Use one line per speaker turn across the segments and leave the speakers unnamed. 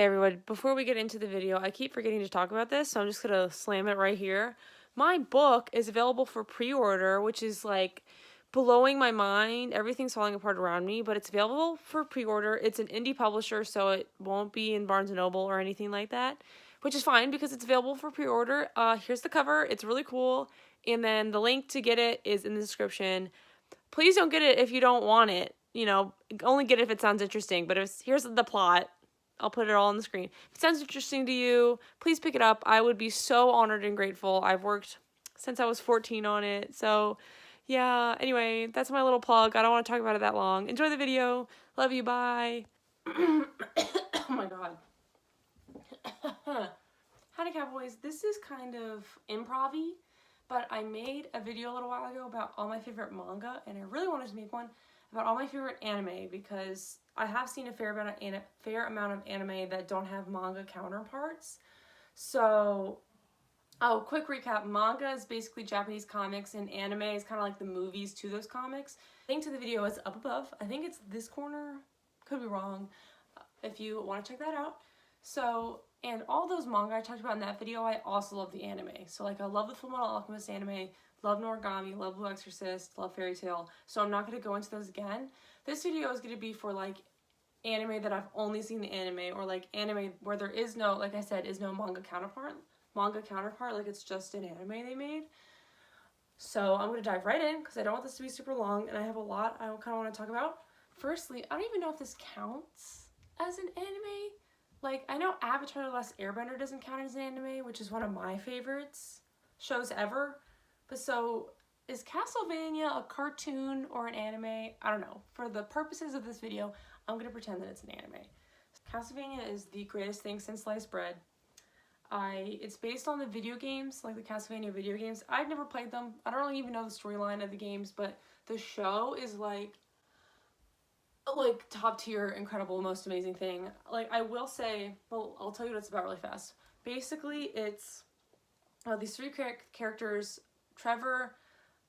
Hey everyone, before we get into the video, I keep forgetting to talk about this, so I'm just gonna slam it right here. My book is available for pre-order, which is like blowing my mind. Everything's falling apart around me, but it's available for pre-order. It's an indie publisher, so it won't be in Barnes & Noble or anything like that, which is fine because it's available for pre-order. Here's the cover. It's really cool, and then the link to get it is in the description. Please don't get it if you don't want it. You know, only get it if it sounds interesting, but here's the plot. I'll put it all on the screen. If it sounds interesting to you, please pick it up. I would be so honored and grateful. I've worked since I was 14 on it. So, yeah, anyway, that's my little plug. I don't want to talk about it that long. Enjoy the video. Love you. Bye. Oh my god. Howdy, cowboys. This is kind of improv-y, but I made a video a little while ago about all my favorite manga, and I really wanted to make one about all my favorite anime because I have seen a fair amount of anime that don't have manga counterparts. So, quick recap. Manga is basically Japanese comics, and anime is kind of like the movies to those comics. Link to the video is up above. I think it's this corner. Could be wrong. If you want to check that out. So, and all those manga I talked about in that video, I also love the anime. So, like, I love the Fullmetal Alchemist anime, love Noragami, love Blue Exorcist, love Fairy Tail. So I'm not going to go into those again. This video is going to be for, like, anime that I've only seen the anime, or, like, anime where there is no, like I said, is no manga counterpart, like it's just an anime they made. So I'm going to dive right in because I don't want this to be super long, and I have a lot I kind of want to talk about. Firstly, I don't even know if this counts as an anime. Like, I know Avatar: The Last Airbender doesn't count as an anime, which is one of my favorites shows ever. But so, is Castlevania a cartoon or an anime? I don't know. For the purposes of this video, I'm going to pretend that it's an anime. Castlevania is the greatest thing since sliced bread. It's based on the video games, like the Castlevania video games. I've never played them. I don't really even know the storyline of the games, but the show is like top tier, incredible, most amazing thing. Like, I will say, well, I'll tell you what it's about really fast. Basically, it's these three characters, Trevor,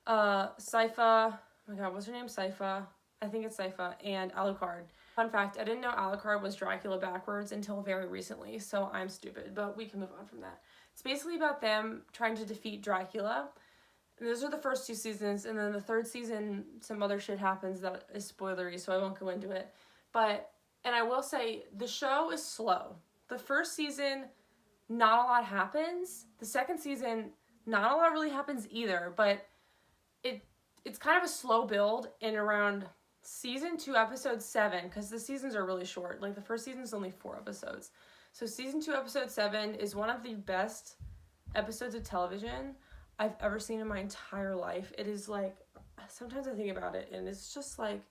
Sypha, oh my god, what's her name? Sypha. I think it's Sypha, and Alucard. Fun fact, I didn't know Alucard was Dracula backwards until very recently, so I'm stupid, but we can move on from that. It's basically about them trying to defeat Dracula. And those are the first two seasons, and then the third season, some other shit happens that is spoilery, so I won't go into it. And I will say, the show is slow. The first season, not a lot happens. The second season, not a lot really happens either, but it's kind of a slow build in around season 2, episode 7, because the seasons are really short. Like, the first season is only 4 episodes. So season 2, episode 7 is one of the best episodes of television I've ever seen in my entire life. It is like, sometimes I think about it and it's just like,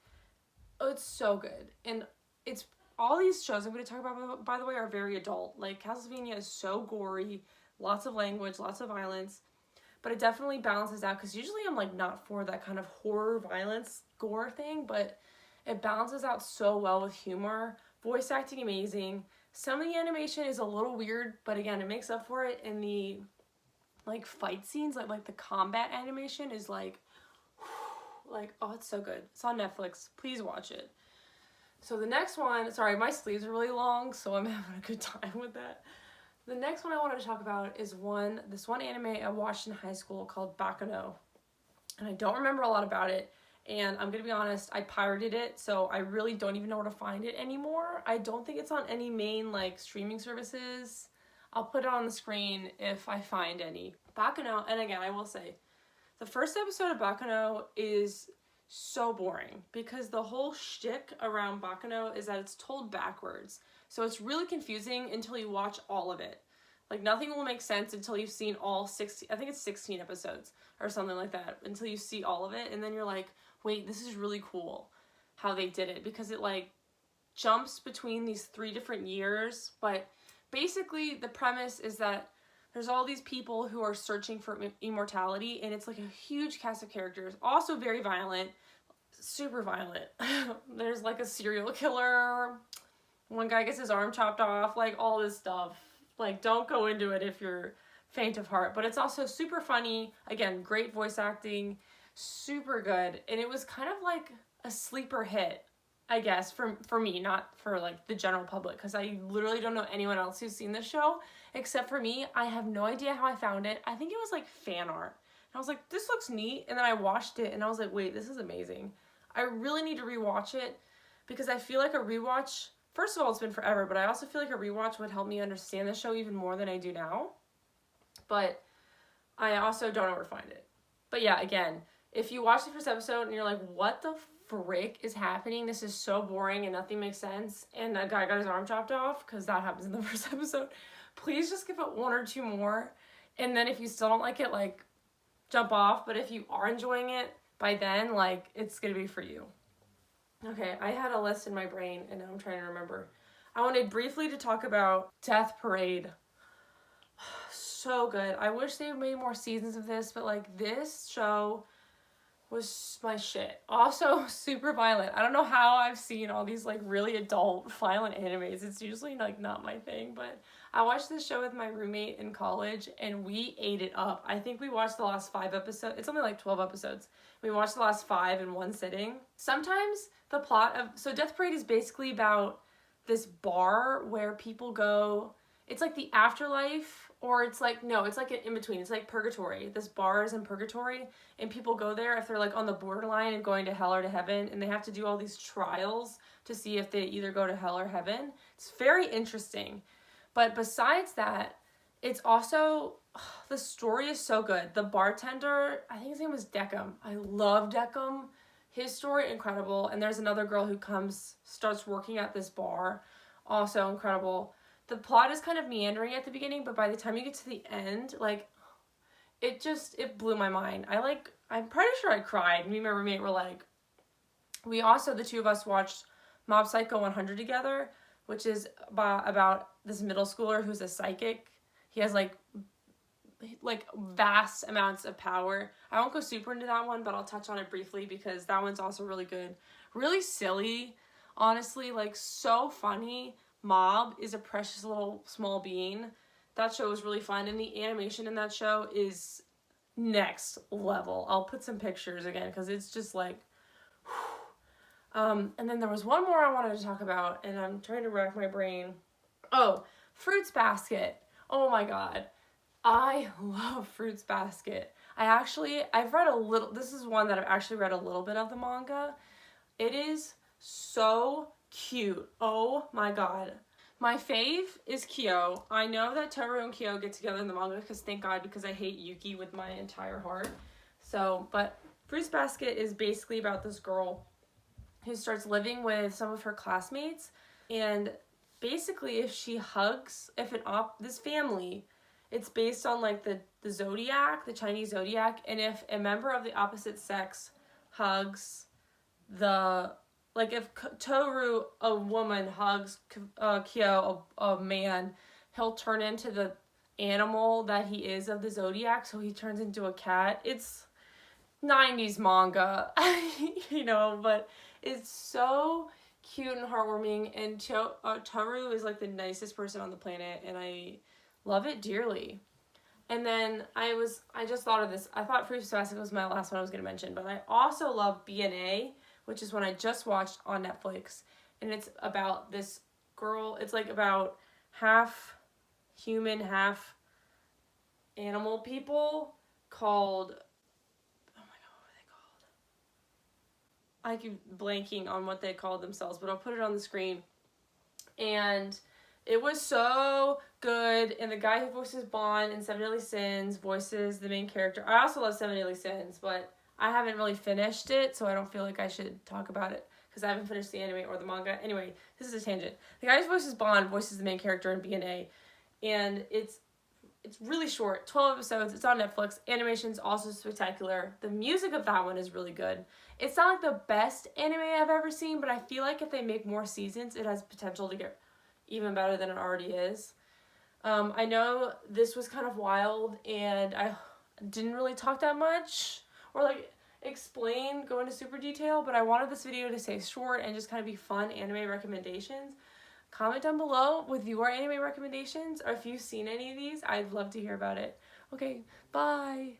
oh, it's so good. And it's, all these shows I'm going to talk about, by the way, are very adult. Like, Castlevania is so gory, lots of language, lots of violence, but it definitely balances out, because usually I'm like not for that kind of horror, violence, gore thing, but it balances out so well with humor. Voice acting amazing. Some of the animation is a little weird, but again, it makes up for it in the like fight scenes, like the combat animation is like, oh, it's so good. It's on Netflix. Please watch it. So the next one, sorry, my sleeves are really long, so I'm having a good time with that. The next one I wanted to talk about is this one anime I watched in high school called Baccano. And I don't remember a lot about it. And I'm going to be honest, I pirated it, so I really don't even know where to find it anymore. I don't think it's on any main, like, streaming services. I'll put it on the screen if I find any. Baccano, and again, I will say, the first episode of Baccano is so boring because the whole shtick around Baccano is that it's told backwards. So it's really confusing until you watch all of it. Like, nothing will make sense until you've seen all 16, I think it's 16 episodes or something like that, until you see all of it, and then you're like, wait, this is really cool how they did it, because it, like, jumps between these 3 different years, but basically the premise is that there's all these people who are searching for immortality, and it's like a huge cast of characters, also very violent, super violent. There's like a serial killer, one guy gets his arm chopped off, like all this stuff. Like, don't go into it if you're faint of heart, but it's also super funny. Again, great voice acting, super good, and it was kind of like a sleeper hit. I guess, for me, not for like the general public, because I literally don't know anyone else who's seen this show except for me. I have no idea how I found it. I think it was like fan art. And I was like, this looks neat. And then I watched it and I was like, wait, this is amazing. I really need to rewatch it because I feel like a rewatch, first of all, it's been forever, but I also feel like a rewatch would help me understand the show even more than I do now. But I also don't know where to find it. But yeah, again, if you watch the first episode and you're like, what the frick is happening? This is so boring and nothing makes sense. And a guy got his arm chopped off, because that happens in the first episode. Please just give it 1 or 2 more. And then if you still don't like it, like, jump off. But if you are enjoying it by then, like, it's going to be for you. Okay, I had a list in my brain and now I'm trying to remember. I wanted briefly to talk about Death Parade. So good. I wish they made more seasons of this, but like this show was my shit. Also super violent. I don't know how I've seen all these like really adult violent animes. It's usually like not my thing, but I watched this show with my roommate in college and we ate it up. I think we watched the last 5 episodes. It's only like 12 episodes. We watched the last 5 in one sitting. Sometimes the plot of, so Death Parade is basically about this bar where people go, it's like the afterlife, or it's like, no, it's like an in-between. It's like purgatory. This bar is in purgatory, and people go there if they're like on the borderline of going to hell or to heaven, and they have to do all these trials to see if they either go to hell or heaven. It's very interesting. But besides that, it's also, the story is so good. The bartender, I think his name was Deckham. I love Deckham. His story, incredible. And there's another girl who starts working at this bar. Also incredible. The plot is kind of meandering at the beginning, but by the time you get to the end, like, it blew my mind. I'm pretty sure I cried. Me and my roommate were like, the 2 of us watched Mob Psycho 100 together, which is about this middle schooler who's a psychic. He has like vast amounts of power. I won't go super into that one, but I'll touch on it briefly because that one's also really good. Really silly, honestly, like so funny. Mob is a precious little small being. That show was really fun, and the animation in that show is next level. I'll put some pictures again because it's just like, and then there was one more I wanted to talk about, and I'm trying to rack my brain. Oh, Fruits Basket. Oh my god. I love Fruits Basket. I've read a little, this is one that I've actually read a little bit of the manga. It is so cute. Oh my god. My fave is Kyo. I know that Toru and Kyo get together in the manga because thank god, because I hate Yuki with my entire heart. So, but Fruits Basket is basically about this girl who starts living with some of her classmates, and basically this family, it's based on like the zodiac, the Chinese zodiac, and if a member of the opposite sex hugs if Toru, a woman, hugs Kyo, a man, he'll turn into the animal that he is of the zodiac, so he turns into a cat. It's 90s manga, but it's so cute and heartwarming, and Toru is like the nicest person on the planet, and I love it dearly. And then I just thought of this. I thought Fruits Basket was my last one I was going to mention, but I also love BNA, which is one I just watched on Netflix, and it's about this girl. It's like about half human, half animal people called, oh my god, what are they called? I keep blanking on what they called themselves, but I'll put it on the screen. And it was so good, and the guy who voices Bond in Seven Deadly Sins voices the main character. I also love Seven Deadly Sins, but I haven't really finished it, so I don't feel like I should talk about it because I haven't finished the anime or the manga. Anyway, this is a tangent. The guy who voices Bond voices the main character in BNA, and it's really short, 12 episodes. It's on Netflix. Animation's also spectacular. The music of that one is really good. It's not like the best anime I've ever seen, but I feel like if they make more seasons, it has potential to get even better than it already is. I know this was kind of wild, and I didn't really talk that much or like go into super detail, but I wanted this video to stay short and just kind of be fun anime recommendations. Comment down below with your anime recommendations, or if you've seen any of these, I'd love to hear about it. Okay, bye!